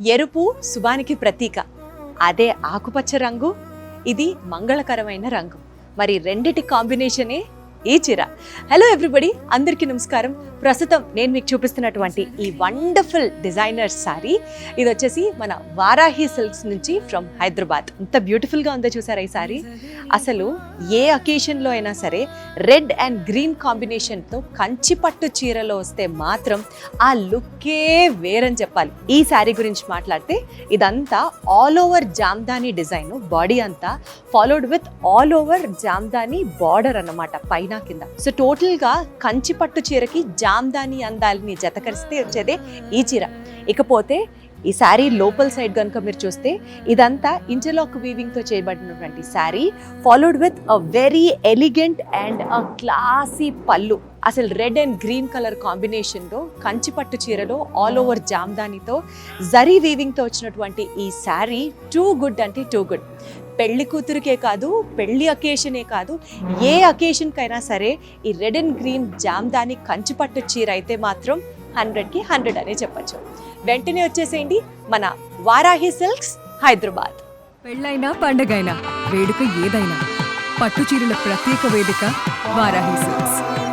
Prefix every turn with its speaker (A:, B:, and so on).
A: ఎరుపు శుభానికి ప్రతీక. అదే ఆకుపచ్చ రంగు, ఇది మంగళకరమైన రంగు. మరి రెండిటి కాంబినేషనే ఈ చీర. హలో ఎవ్రీబడి, అందరికీ నమస్కారం. ప్రస్తుతం నేను మీకు చూపిస్తున్నటువంటి ఈ వండర్ఫుల్ డిజైనర్ శారీ, ఇది వచ్చేసి మన వారాహి సిల్క్స్ నుంచి ఫ్రమ్ హైదరాబాద్. ఎంత బ్యూటిఫుల్గా ఉందో చూసారా ఈ శారీ. అసలు ఏ అకేషన్లో అయినా సరే రెడ్ అండ్ గ్రీన్ కాంబినేషన్తో కంచిపట్టు చీరలో వస్తే మాత్రం ఆ లుక్కే వేరని చెప్పాలి. ఈ శారీ గురించి మాట్లాడితే ఇదంతా all over Jamdani design, body అంతా followed with all over Jamdani border అన్నమాట పైన కింద. సో టోటల్ గా కంచిపట్టు చీరకి జామ్దాని అందాలని జతకరిస్తే వచ్చేదే ఈ చీర. ఇకపోతే ఈ శారీ లోపల్ సైడ్ కనుక మీరు చూస్తే ఇదంతా ఇంటర్లాక్ వీవింగ్ తో చేయబడినటువంటి sari, followed with a very elegant and a classy పళ్ళు. అసలు రెడ్ అండ్ గ్రీన్ కలర్ కాంబినేషన్లో కంచిపట్టు చీరలో ఆల్ ఓవర్ జామ్దానితో జరీ వీవింగ్తో వచ్చినటువంటి ఈ శారీ టూ గుడ్ అంటే టూ గుడ్. పెళ్లి కూతురికే కాదు, పెళ్లి అకేషనే కాదు, ఏ అకేషన్కైనా సరే ఈ రెడ్ అండ్ గ్రీన్ జామ్దాని కంచిపట్టు చీర అయితే మాత్రం 100కి 100 అనే చెప్పచ్చు. వెంటనే వచ్చేసేయండి మన వారాహి సిల్క్స్ హైదరాబాద్.
B: పెళ్ళైనా పండగైనా వేడుక ఏదైనా పట్టు చీరల ప్రత్యేక వేదిక వారాహి సిల్క్స్.